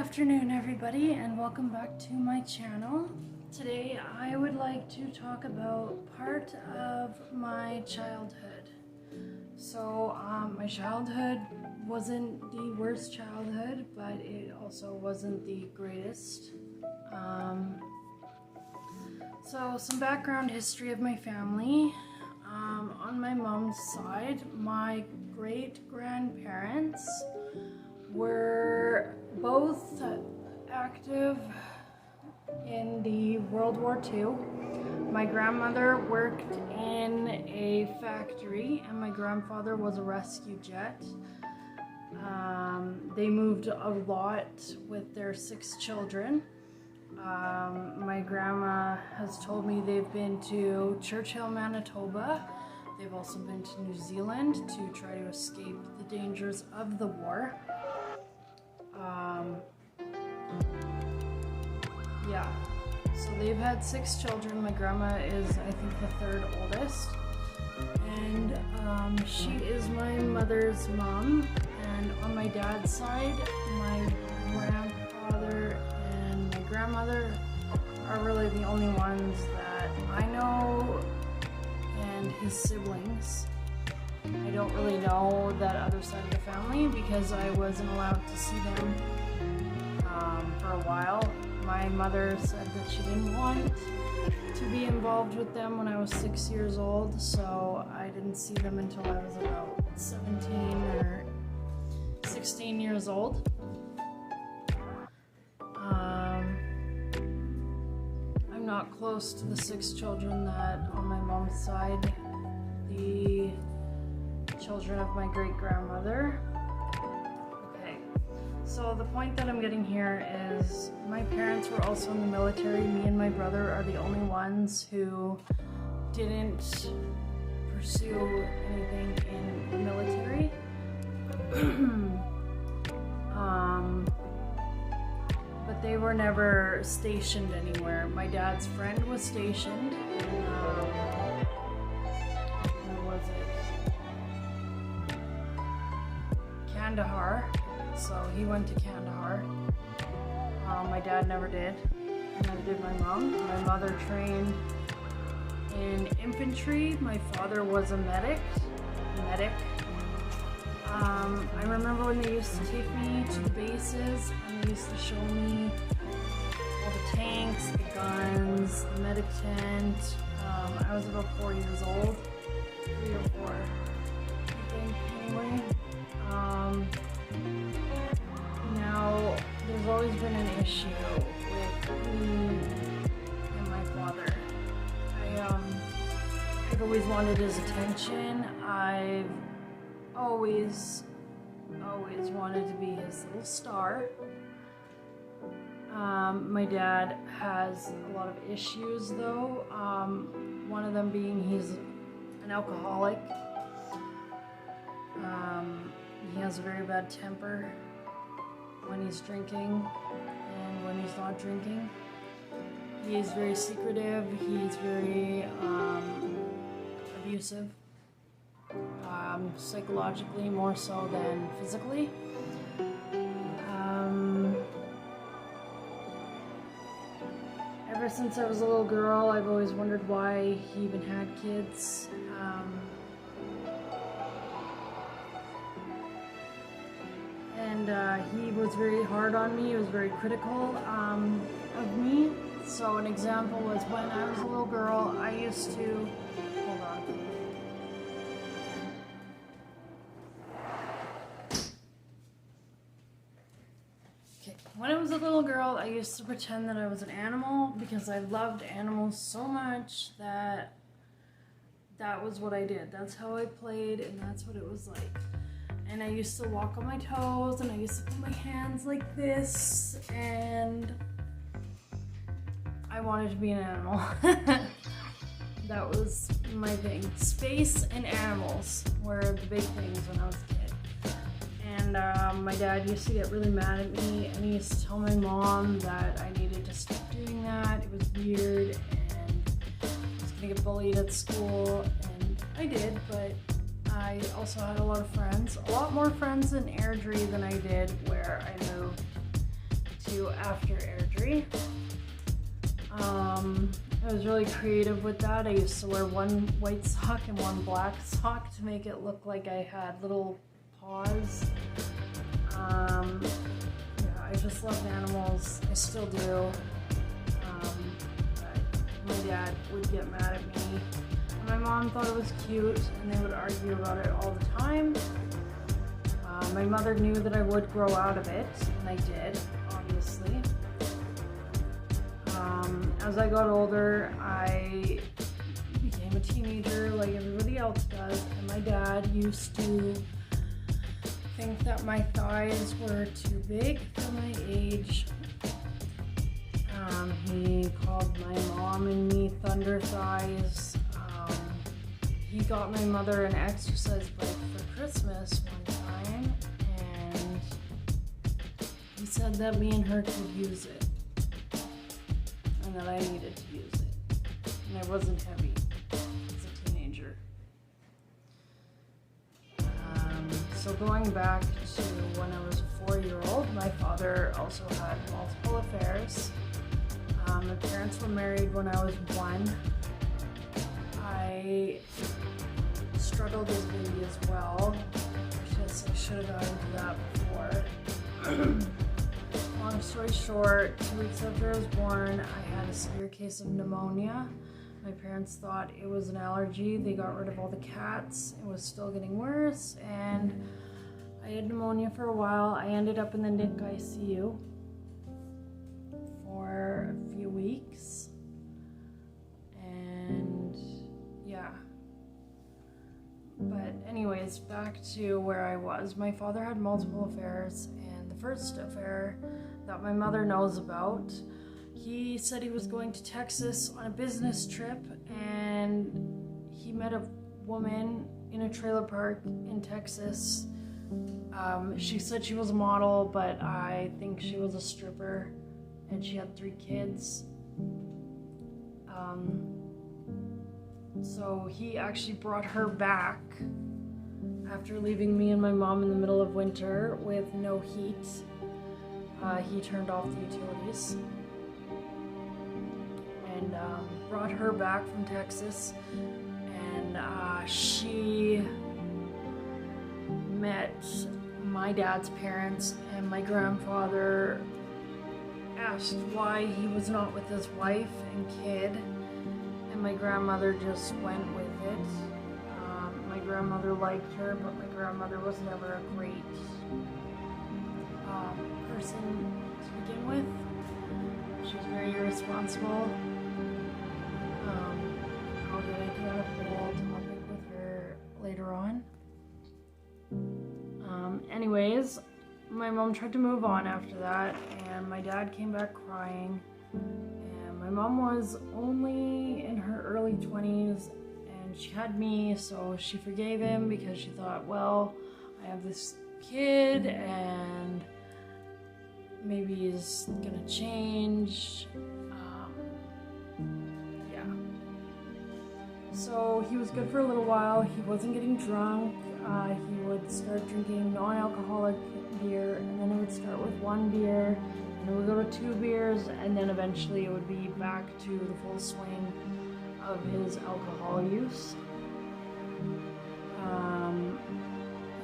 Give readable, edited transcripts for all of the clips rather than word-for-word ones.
afternoon, everybody, and welcome back to my channel. Today I would like to talk about part of my childhood. So my childhood wasn't the worst childhood, but it also wasn't the greatest. So some background history of my family. On my mom's side, my great-grandparents were both active in the World War II. My grandmother worked in a factory and my grandfather was a rescue jet. They moved a lot with their 6 children. My grandma has told me they've been to Churchill, Manitoba. They've also been to New Zealand to try to escape the dangers of the war. Yeah, so they've had 6 children. My grandma is, I think, the 3rd oldest, and she is my mother's mom. And on my dad's side, my grandfather and my grandmother are really the only ones that I know, and his siblings. I don't really know that other side of the family because I wasn't allowed to see them for a while. My mother said that she didn't want to be involved with them when I was 6 years old, so I didn't see them until I was about 17 or 16 years old. I'm not close to the 6 children that on my mom's side, the children of my great-grandmother. Okay, so the point that I'm getting here is my parents were also in the military. Me and my brother are the only ones who didn't pursue anything in the military. But they were never stationed anywhere. My dad's friend was stationed in, where was it? Kandahar. So he went to Kandahar. My dad never did. Neither did my mom. My mother trained in infantry. My father was a medic. I remember when they used to take me to the bases and they used to show me all the tanks, the guns, the medic tent. I was about 4 years old, 3 or 4, I think, anyway. Now, there's always been an issue with me and my father. I've always wanted his attention. I've always wanted to be his little star. My dad has a lot of issues though. One of them being he's an alcoholic. He has a very bad temper when he's drinking and when he's not drinking. He's very secretive. He's very abusive. Psychologically more so than physically. Ever since I was a little girl, I've always wondered why he even had kids. He was very hard on me. He was very critical of me. So an example was when I was a little girl, I used to, hold on. When I was a little girl, I used to pretend that I was an animal because I loved animals so much that that was what I did. That's how I played and that's what it was like. And I used to walk on my toes and I used to put my hands like this and I wanted to be an animal. That was my thing. Space and animals were the big things when I was a kid. And my dad used to get really mad at me and he used to tell my mom that I needed to stop doing that. It was weird and I was gonna get bullied at school, and I did, but I also had a lot of friends, a lot more friends in Airdrie than I did where I moved to After Airdrie. I was really creative with that. I used to wear one white sock and one black sock to make it look like I had little paws. Yeah, I just loved animals. I still do. But my dad would get mad at me. And my mom thought it was cute, and they would argue about it all the time. My mother knew that I would grow out of it, and I did, obviously. As I got older, I became a teenager like everybody else does, and my dad used to think that my thighs were too big for my age. He called my mom and me thunder thighs. He got my mother an exercise bike for Christmas one time, and he said that me and her could use it, and that I needed to use it, and I wasn't heavy as a teenager. So going back to when I was a 4-year-old, my father also had multiple affairs. My parents were married when I was 1. I struggled as a baby as well. I should have gone into that before. Long story short, 2 weeks after I was born, I had a severe case of pneumonia. My parents thought it was an allergy. They got rid of all the cats. It was still getting worse, and I had pneumonia for a while. I ended up in the NIC ICU for a few weeks, and yeah. But anyways, back to where I was. My father had multiple affairs, and the first affair that my mother knows about, he said he was going to Texas on a business trip, and he met a woman in a trailer park in Texas. She said she was a model, but I think she was a stripper, and she had 3 kids. So he actually brought her back after leaving me and my mom in the middle of winter with no heat. He turned off the utilities and brought her back from Texas, and she met my dad's parents, and my grandfather asked why he was not with his wife and kid, and my grandmother just went with it. My grandmother liked her, but my grandmother was never a great person to begin with. She was very irresponsible. I'll get into that whole topic with her later on. Anyways, my mom tried to move on after that, and my dad came back crying. And my mom was only in her early 20s, and she had me, so she forgave him because she thought, well, I have this kid, and maybe he's gonna change. Yeah. So he was good for a little while. He wasn't getting drunk. He would start drinking non-alcoholic beer, and then it would start with 1 beer, and it would go to 2 beers, and then eventually it would be back to the full swing of his alcohol use.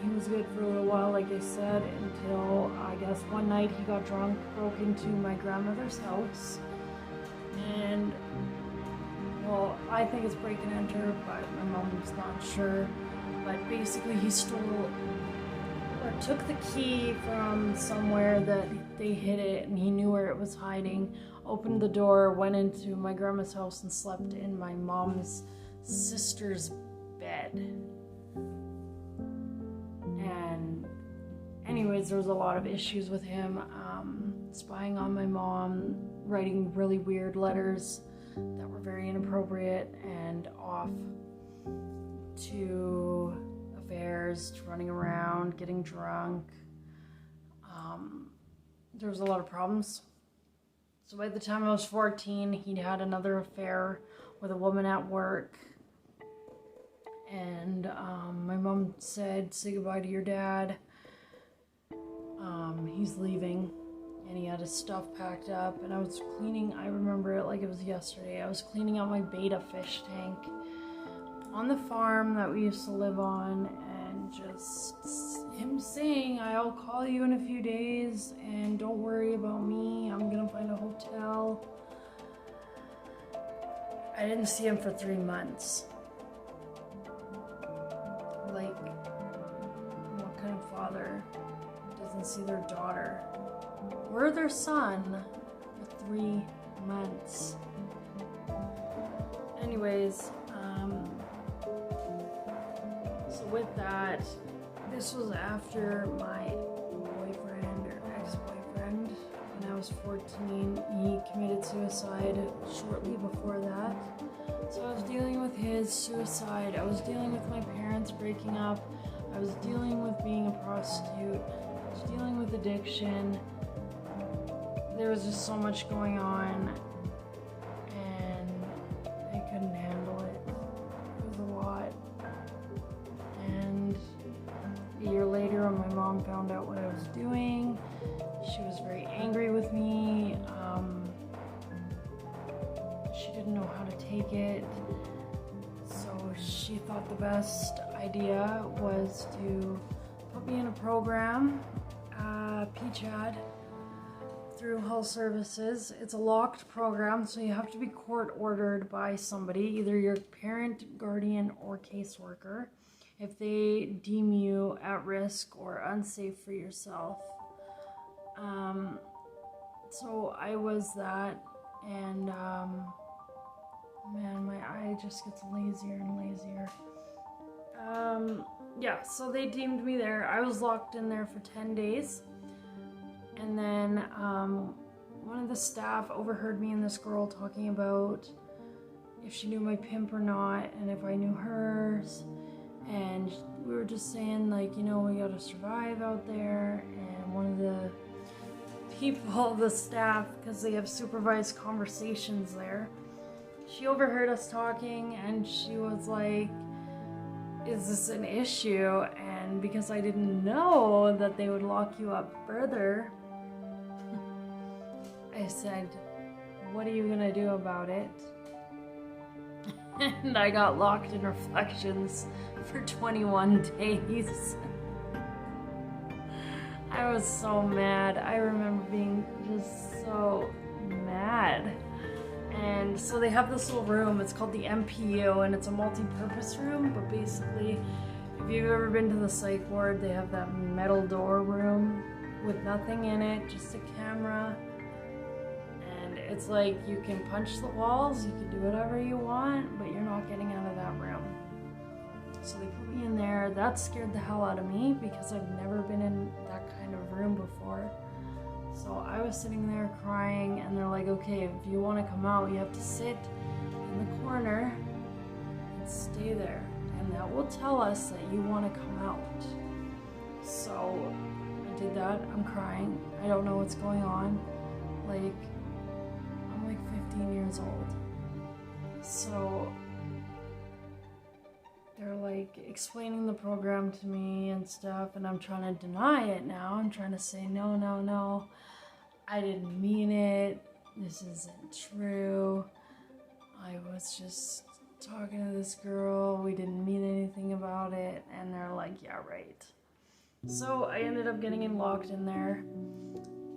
He was good for a little while, like I said, until I guess one night he got drunk, broke into my grandmother's house, and well, I think it's break and enter, but my mom's not sure. But basically he stole or took the key from somewhere that they hid it, and he knew where it was hiding, opened the door, went into my grandma's house and slept in my mom's sister's bed. And anyways, there was a lot of issues with him, spying on my mom, writing really weird letters that were very inappropriate, and off to affairs, to running around, getting drunk. There was a lot of problems. So by the time I was 14, he'd had another affair with a woman at work. And my mom said, say goodbye to your dad. He's leaving. and he had his stuff packed up, and I was cleaning, I remember it like it was yesterday, I was cleaning out my betta fish tank on the farm that we used to live on, and just him saying, I'll call you in a few days, and don't worry about me, I'm gonna find a hotel. I didn't see him for 3 months. Like, what kind of father doesn't see their daughter or their son for 3 months? Anyways, so with that, this was after my boyfriend or ex-boyfriend, when I was 14, he committed suicide shortly before that. So I was dealing with his suicide, I was dealing with my parents breaking up, I was dealing with being a prostitute, I was dealing with addiction. There was just so much going on, and I couldn't handle it. It was a lot. And a year later, when my mom found out what I was doing, she was very angry with me. She didn't know how to take it. So she thought the best idea was to put me in a program, PCHAD, through Health Services. It's a locked program, so you have to be court ordered by somebody, either your parent, guardian, or caseworker, if they deem you at risk or unsafe for yourself. So I was that, and man, my eye just gets lazier and lazier. Yeah, so they deemed me there. I was locked in there for 10 days. And then one of the staff overheard me and this girl talking about if she knew my pimp or not, and if I knew hers. And we were just saying, like, you know, we gotta survive out there. And one of the people, the staff, because they have supervised conversations there, she overheard us talking, and she was like, is this an issue? And because I didn't know that they would lock you up further, I said, what are you gonna do about it? And I got locked in Reflections for 21 days. I was so mad. I remember being just so mad. And so they have this little room, it's called the MPU, and it's a multi-purpose room, but basically, if you've ever been to the psych ward, they have that metal door room with nothing in it, just a camera. And it's like you can punch the walls, you can do whatever you want, but you're not getting out of that room. So they put me in there. That scared the hell out of me because I've never been in that kind of room before. So I was sitting there crying, and they're like, okay, if you want to come out, you have to sit in the corner and stay there. And that will tell us that you want to come out. So I did that. I'm crying. I don't know what's going on. Like, I'm like 15 years old. So they're like explaining the program to me and stuff, and I'm trying to deny it now. I'm trying to say, no, no, no, I didn't mean it. This isn't true. I was just talking to this girl. We didn't mean anything about it. And they're like, yeah, right. So I ended up getting locked in there,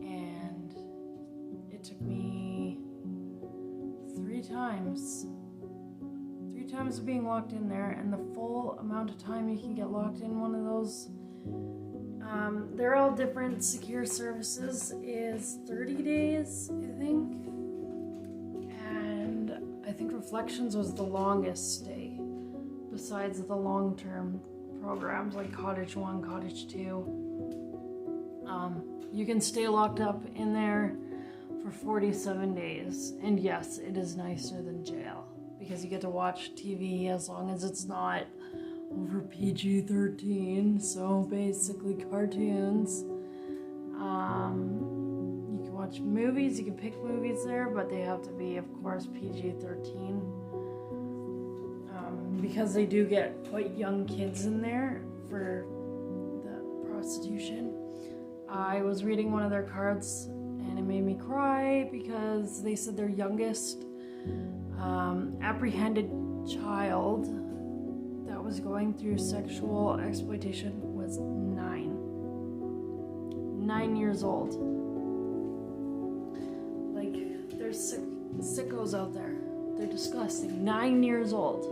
and it took me 3 times of being locked in there, and the full amount of time you can get locked in one of those, they're all different. Secure Services is 30 days, I think, and I think Reflections was the longest stay, besides the long-term programs like Cottage 1, Cottage 2. You can stay locked up in there for 47 days, and yes, it is nicer than jail, because you get to watch TV as long as it's not over PG-13, so basically cartoons. You can watch movies, you can pick movies there, but they have to be, of course, PG-13. Because they do put young kids in there for the prostitution. I was reading one of their cards, and it made me cry because they said their youngest apprehended child that was going through sexual exploitation was 9 years old. Like, there's sickos out there. They're disgusting. 9 years old.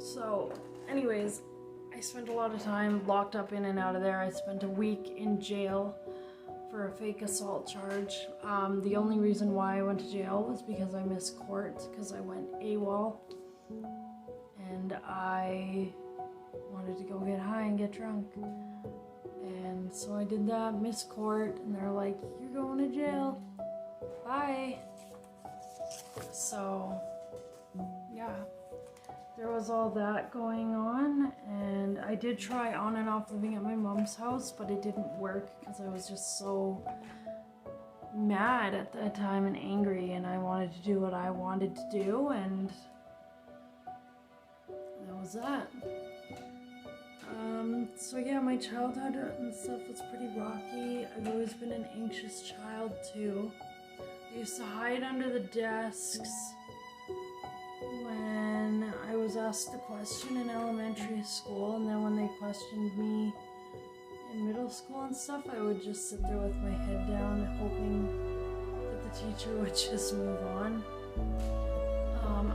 So, anyways, I spent a lot of time locked up in and out of there. I spent a week in jail for a fake assault charge. The only reason why I went to jail was because I missed court, because I went AWOL. And I wanted to go get high and get drunk. And so I did that, missed court, and they're like, you're going to jail. Bye. So, yeah. There was all that going on, and I did try on and off living at my mom's house, but it didn't work because I was just so mad at that time and angry, and I wanted to do what I wanted to do, and that was that. So yeah, my childhood and stuff was pretty rocky. I've always been an anxious child too. I used to hide under the desks when I was asked a question in elementary school, and then when they questioned me in middle school and stuff, I would just sit there with my head down, hoping that the teacher would just move on.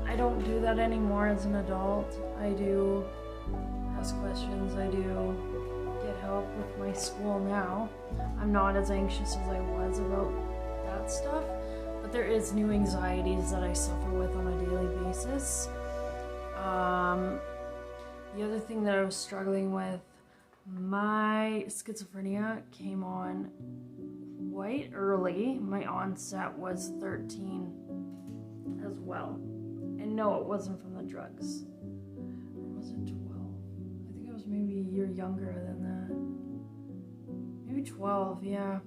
I don't do that anymore as an adult. I do ask questions, I do get help with my school now. I'm not as anxious as I was about that stuff, but there is new anxieties that I suffer with on a daily basis. The other thing that I was struggling with, my schizophrenia came on quite early. My onset was 13 as well. And no, it wasn't from the drugs. Or was it 12? I think I was maybe a year younger than that. Maybe 12, yeah.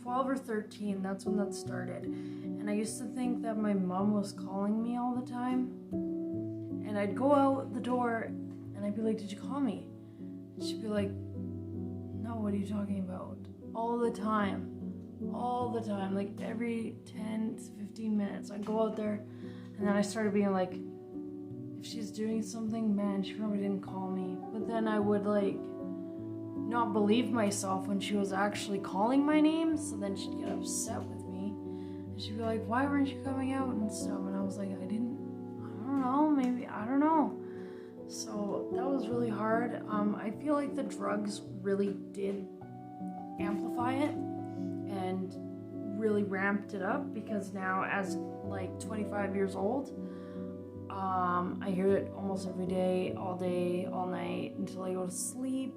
12 or 13, that's when that started. And I used to think that my mom was calling me all the time. And I'd go out the door and I'd be like, did you call me? And she'd be like, no, what are you talking about? All the time. All the time. Like every 10 to 15 minutes. I'd go out there and then I started being like, if she's doing something, man, she probably didn't call me. But then I would like not believe myself when she was actually calling my name, so then she'd get upset with me. And she'd be like, why weren't you coming out and stuff? And I was like, I don't know, maybe, I don't know. So that was really hard. I feel like the drugs really did amplify it and really ramped it up, because now as like 25 years old, I hear it almost every day, all night until I go to sleep.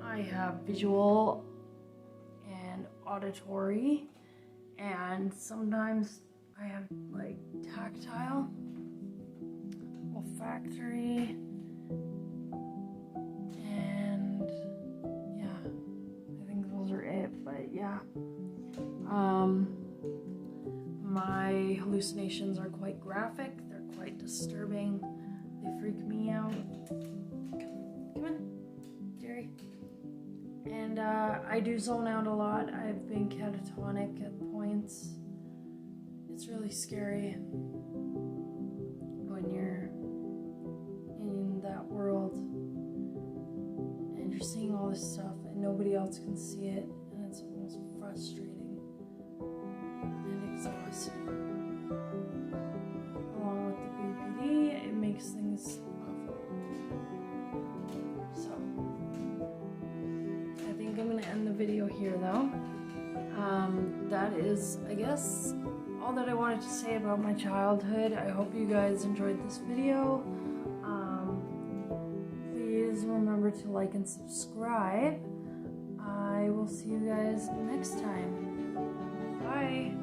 I have visual and auditory, and sometimes I have like tactile, olfactory, and yeah, I think those are it, but yeah. My hallucinations are quite graphic, they're quite disturbing, they freak me out. Come on, Jerry. And I do zone out a lot. I've been catatonic at points. It's really scary when you're in that world and you're seeing all this stuff and nobody else can see it, and it's almost frustrating and exhausting. Along with the BPD, it makes things awful. So I think I'm gonna end the video here though. That is, I guess, all that I wanted to say about my childhood. I hope you guys enjoyed this video. Please remember to like and subscribe. I will see you guys next time. Bye.